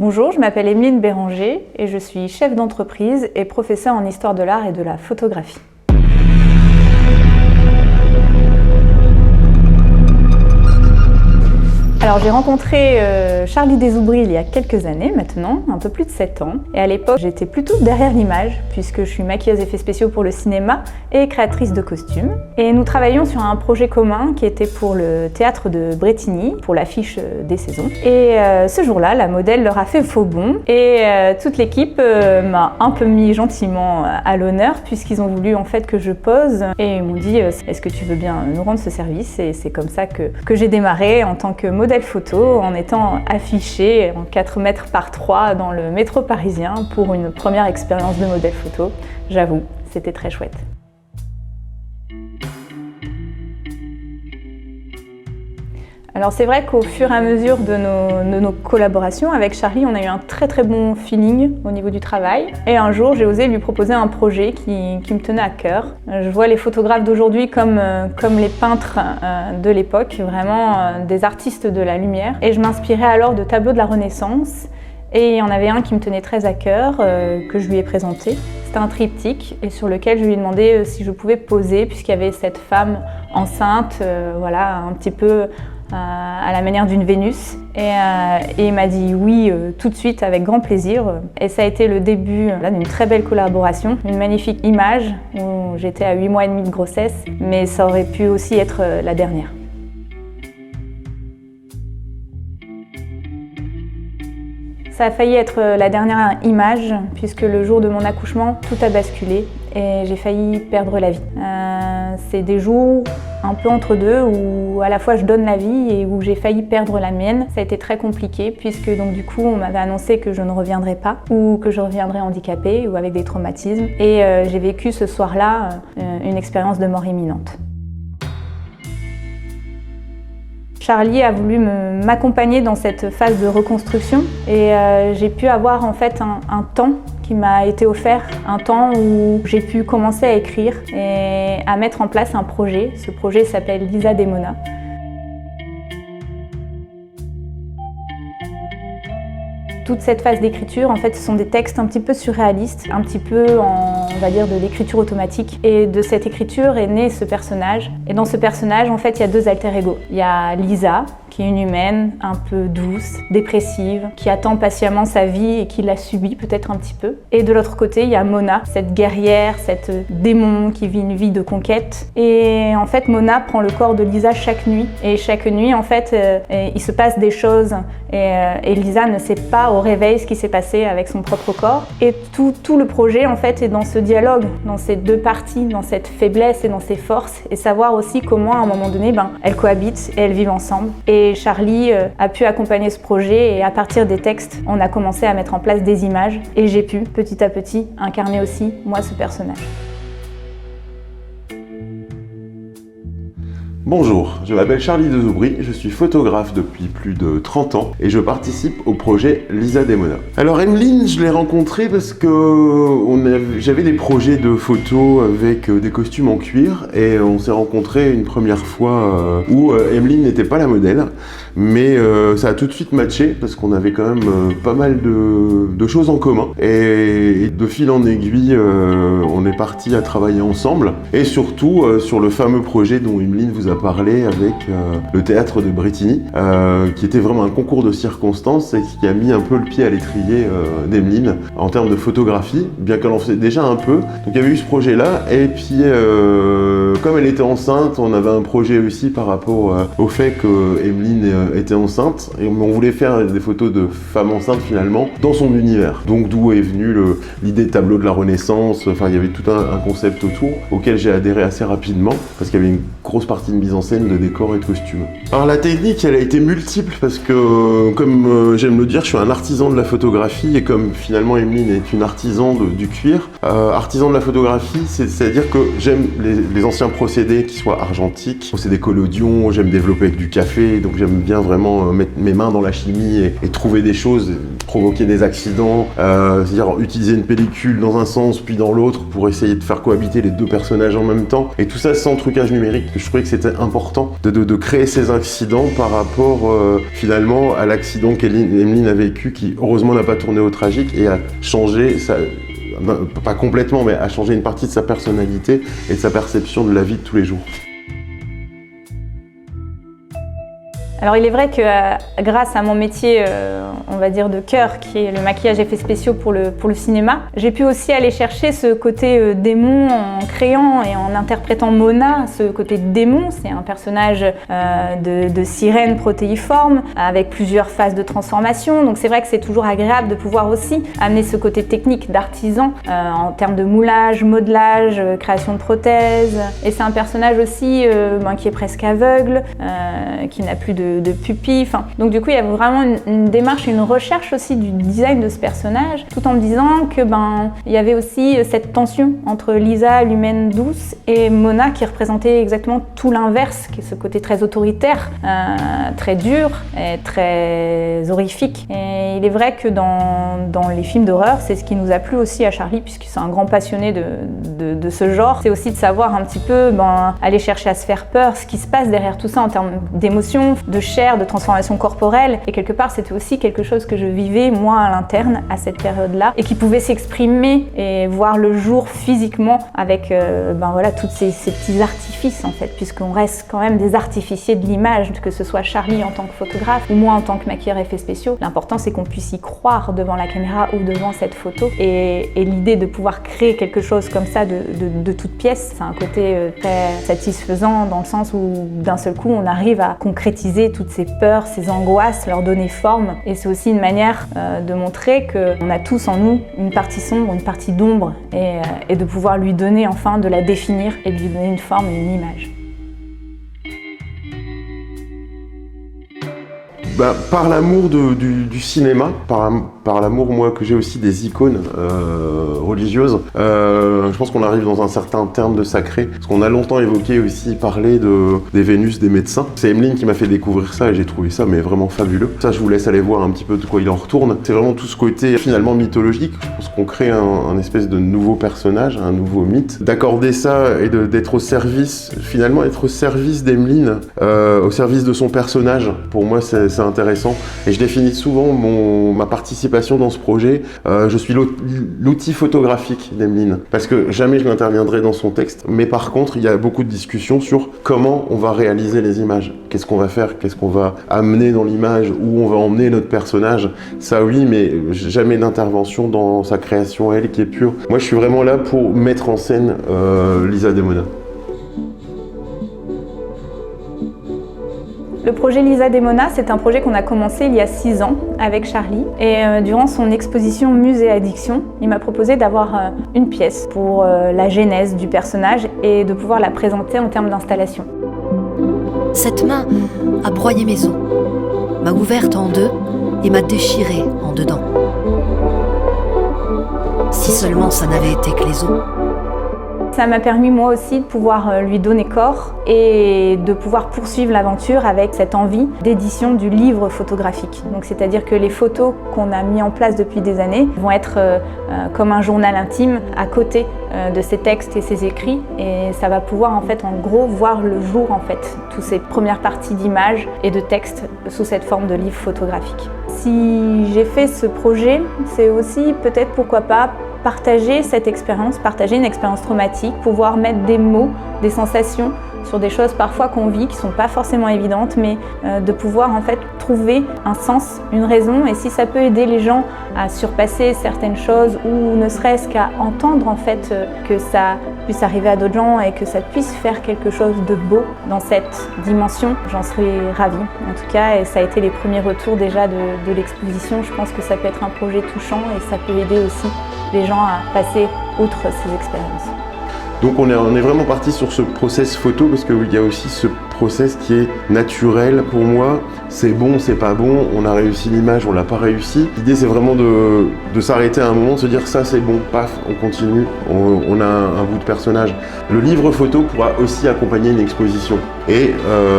Bonjour, je m'appelle Emeline Béranger et je suis chef d'entreprise et professeure en histoire de l'art et de la photographie. Alors j'ai rencontré Charlie Desoubry il y a quelques années maintenant, un peu plus de 7 ans. Et à l'époque, j'étais plutôt derrière l'image puisque je suis maquilleuse effets spéciaux pour le cinéma et créatrice de costumes. Et nous travaillions sur un projet commun qui était pour le théâtre de Bretigny, pour l'affiche des saisons. Et ce jour-là, la modèle leur a fait faux bond et toute l'équipe m'a un peu mis gentiment à l'honneur puisqu'ils ont voulu en fait que je pose et ils m'ont dit est-ce que tu veux bien nous rendre ce service? Et c'est comme ça que j'ai démarré en tant que modèle photo en étant affichée en 4 mètres par 3 dans le métro parisien pour une première expérience de modèle photo. J'avoue, c'était très chouette. Alors c'est vrai qu'au fur et à mesure de nos collaborations avec Charlie, on a eu un très bon feeling au niveau du travail. Et un jour, j'ai osé lui proposer un projet qui me tenait à cœur. Je vois les photographes d'aujourd'hui comme les peintres de l'époque, vraiment des artistes de la lumière. Et je m'inspirais alors de tableaux de la Renaissance. Et il y en avait un qui me tenait très à cœur, que je lui ai présenté. C'était un triptyque et sur lequel je lui ai demandé si je pouvais poser puisqu'il y avait cette femme enceinte, voilà, un petit peu à la manière d'une Vénus. Et il m'a dit oui tout de suite avec grand plaisir. Et ça a été le début d'une très belle collaboration, une magnifique image où j'étais à 8 mois et demi de grossesse, mais ça aurait pu aussi être la dernière. Ça a failli être la dernière image puisque le jour de mon accouchement, tout a basculé et j'ai failli perdre la vie. C'est des jours un peu entre deux où à la fois je donne la vie et où j'ai failli perdre la mienne. Ça a été très compliqué puisque donc du coup on m'avait annoncé que je ne reviendrais pas ou que je reviendrais handicapée ou avec des traumatismes et j'ai vécu ce soir-là une expérience de mort imminente. Charlie a voulu m'accompagner dans cette phase de reconstruction et j'ai pu avoir en fait un temps qui m'a été offert, un temps où j'ai pu commencer à écrire et à mettre en place un projet. Ce projet s'appelle Lisa de Mona. Toute cette phase d'écriture, en fait, ce sont des textes un petit peu surréalistes, un petit peu, on va dire, de l'écriture automatique. Et de cette écriture est né ce personnage. Et dans ce personnage, en fait, il y a 2 alter-ego. Il y a Lisa, qui est une humaine un peu douce, dépressive, qui attend patiemment sa vie et qui la subit peut-être un petit peu. Et de l'autre côté, il y a Mona, cette guerrière, cette démon qui vit une vie de conquête. Et en fait, Mona prend le corps de Lisa chaque nuit. Et chaque nuit, en fait, il se passe des choses. Et Lisa ne sait pas au réveil ce qui s'est passé avec son propre corps. Et tout le projet, en fait, est dans ce dialogue, dans ces 2 parties, dans cette faiblesse et dans ces forces. Et savoir aussi comment, à un moment donné, elles cohabitent et elles vivent ensemble. Et Charlie a pu accompagner ce projet et à partir des textes, on a commencé à mettre en place des images et j'ai pu, petit à petit, incarner aussi, moi, ce personnage. Bonjour, je m'appelle Charlie Desoubry, je suis photographe depuis plus de 30 ans et je participe au projet Lisa de Mona. Alors Emeline, je l'ai rencontrée parce que j'avais des projets de photos avec des costumes en cuir et on s'est rencontrés une première fois où Emeline n'était pas la modèle, mais ça a tout de suite matché parce qu'on avait quand même pas mal de choses en commun et de fil en aiguille, on est parti à travailler ensemble et surtout sur le fameux projet dont Emeline vous a parlé avec le théâtre de Bretigny, qui était vraiment un concours de circonstances et qui a mis un peu le pied à l'étrier d'Emeline en termes de photographie, bien qu'elle en faisait déjà un peu. Donc il y avait eu ce projet-là, et puis comme elle était enceinte, on avait un projet aussi par rapport au fait que Emeline était enceinte, et on voulait faire des photos de femmes enceintes finalement dans son univers. Donc d'où est venue l'idée de tableau de la Renaissance, enfin il y avait tout un concept autour, auquel j'ai adhéré assez rapidement, parce qu'il y avait une grosse partie de mise en scène de décors et de costumes. Alors la technique, elle a été multiple parce que, comme j'aime le dire, je suis un artisan de la photographie et comme finalement Emeline est une artisan du cuir, artisan de la photographie, c'est-à-dire que j'aime les anciens procédés qui soient argentiques, procédés collodion, j'aime développer avec du café, donc j'aime bien vraiment mettre mes mains dans la chimie et trouver des choses, provoquer des accidents, c'est-à-dire utiliser une pellicule dans un sens puis dans l'autre pour essayer de faire cohabiter les 2 personnages en même temps, et tout ça sans trucage numérique. Je trouvais que c'était c'était important de créer ces incidents par rapport finalement à l'accident qu'Emeline a vécu, qui heureusement n'a pas tourné au tragique et a changé pas complètement, mais a changé une partie de sa personnalité et de sa perception de la vie de tous les jours. Alors il est vrai que grâce à mon métier, on va dire de cœur, qui est le maquillage effets spéciaux pour le cinéma, j'ai pu aussi aller chercher ce côté démon en créant et en interprétant Mona. Ce côté démon, c'est un personnage de sirène protéiforme avec plusieurs phases de transformation. Donc c'est vrai que c'est toujours agréable de pouvoir aussi amener ce côté technique d'artisan en termes de moulage, modelage, création de prothèses. Et c'est un personnage aussi qui est presque aveugle, qui n'a plus de pupille. Donc du coup, il y a vraiment une démarche, une recherche aussi du design de ce personnage, tout en me disant que il y avait aussi cette tension entre Lisa, l'humaine douce, et Mona, qui représentait exactement tout l'inverse, qui est ce côté très autoritaire, très dur et très horrifique. Et il est vrai que dans les films d'horreur, c'est ce qui nous a plu aussi à Charlie, puisque c'est un grand passionné de ce genre. C'est aussi de savoir un petit peu aller chercher à se faire peur, ce qui se passe derrière tout ça en termes d'émotions, de chair, de transformation corporelle. Et quelque part, c'était aussi quelque chose que je vivais, moi, à l'interne, à cette période-là, et qui pouvait s'exprimer et voir le jour physiquement avec tous ces petits artifices, en fait, puisqu'on reste quand même des artificiers de l'image, que ce soit Charlie en tant que photographe ou moi en tant que maquilleur effets spéciaux. L'important, c'est qu'on puisse y croire devant la caméra ou devant cette photo. Et l'idée de pouvoir créer quelque chose comme ça de toute pièce, c'est un côté très satisfaisant dans le sens où d'un seul coup, on arrive à concrétiser toutes ces peurs, ces angoisses, leur donner forme. Et c'est aussi une manière de montrer qu'on a tous en nous une partie sombre, une partie d'ombre, et de pouvoir lui donner enfin, de la définir et de lui donner une forme et une image. Par l'amour du cinéma, par l'amour moi que j'ai aussi des icônes religieuses, je pense qu'on arrive dans un certain terme de sacré, parce qu'on a longtemps évoqué aussi parler des Vénus des médecins. C'est Emeline qui m'a fait découvrir ça et j'ai trouvé ça mais vraiment fabuleux. Ça, je vous laisse aller voir un petit peu de quoi il en retourne. C'est vraiment tout ce côté finalement mythologique. Je pense qu'on crée un espèce de nouveau personnage, un nouveau mythe. D'accorder ça et d'être au service, finalement être au service d'Emeline, au service de son personnage, pour moi c'est intéressant. Et je définis souvent ma participation dans ce projet. Je suis l'outil photographique d'Emeline, parce que jamais je n'interviendrai dans son texte. Mais par contre, il y a beaucoup de discussions sur comment on va réaliser les images. Qu'est-ce qu'on va faire, qu'est-ce qu'on va amener dans l'image, où on va emmener notre personnage. Ça oui, mais jamais d'intervention dans sa création, elle, qui est pure. Moi, je suis vraiment là pour mettre en scène Lisa Demona. Le projet Lisa Demona, c'est un projet qu'on a commencé il y a 6 ans avec Charlie. Et durant son exposition Musée Addiction, il m'a proposé d'avoir une pièce pour la genèse du personnage et de pouvoir la présenter en termes d'installation. Cette main a broyé mes os, m'a ouverte en deux et m'a déchirée en dedans. Si seulement ça n'avait été que les os. Ça m'a permis moi aussi de pouvoir lui donner corps et de pouvoir poursuivre l'aventure avec cette envie d'édition du livre photographique. Donc c'est-à-dire que les photos qu'on a mis en place depuis des années vont être comme un journal intime à côté de ces textes et ces écrits, et ça va pouvoir en fait en gros voir le jour en fait, toutes ces premières parties d'images et de textes sous cette forme de livre photographique. Si j'ai fait ce projet, c'est aussi peut-être pourquoi pas partager cette expérience, partager une expérience traumatique, pouvoir mettre des mots, des sensations sur des choses parfois qu'on vit qui ne sont pas forcément évidentes, mais de pouvoir en fait trouver un sens, une raison, et si ça peut aider les gens à surpasser certaines choses ou ne serait-ce qu'à entendre en fait que ça puisse arriver à d'autres gens et que ça puisse faire quelque chose de beau dans cette dimension, j'en serais ravie en tout cas, et ça a été les premiers retours déjà de l'exposition. Je pense que ça peut être un projet touchant et ça peut aider aussi les gens à passer outre ces expériences. Donc on est vraiment parti sur ce process photo parce qu'il y a aussi ce process qui est naturel pour moi. C'est bon, c'est pas bon, on a réussi l'image, on l'a pas réussi. L'idée c'est vraiment de s'arrêter à un moment, de se dire ça c'est bon, paf, on continue, on a un bout de personnage. Le livre photo pourra aussi accompagner une exposition et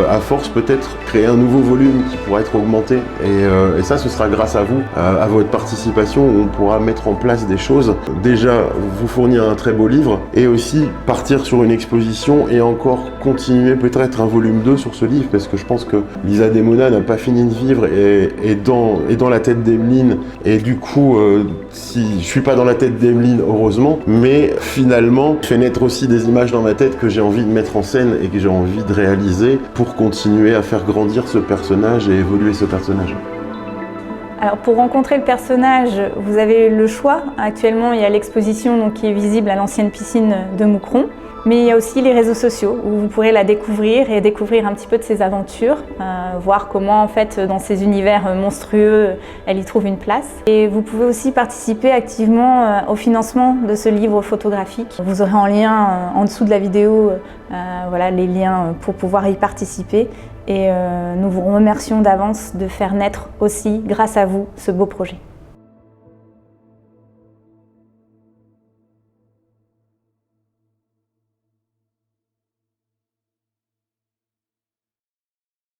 à force peut-être créer un nouveau volume qui pourra être augmenté et ça ce sera grâce à vous, à votre participation où on pourra mettre en place des choses. Déjà vous fournir un très beau livre et aussi partir sur une exposition et encore continuer peut-être un volume 2 sur ce livre parce que je pense que Lisa Demona n'a pas fini de vivre et dans la tête d'Emeline et du coup si je suis pas dans la tête d'Emeline heureusement mais finalement fait naître aussi des images dans ma tête que j'ai envie de mettre en scène et que j'ai envie de réaliser pour continuer à faire grandir ce personnage et évoluer ce personnage. Alors pour rencontrer le personnage, vous avez le choix. Actuellement, il y a l'exposition qui est visible à l'ancienne piscine de Moucron. Mais il y a aussi les réseaux sociaux où vous pourrez la découvrir et découvrir un petit peu de ses aventures, voir comment en fait dans ces univers monstrueux elle y trouve une place. Et vous pouvez aussi participer activement au financement de ce livre photographique. Vous aurez en lien en dessous de la vidéo voilà, les liens pour pouvoir y participer. Et nous vous remercions d'avance de faire naître aussi, grâce à vous, ce beau projet.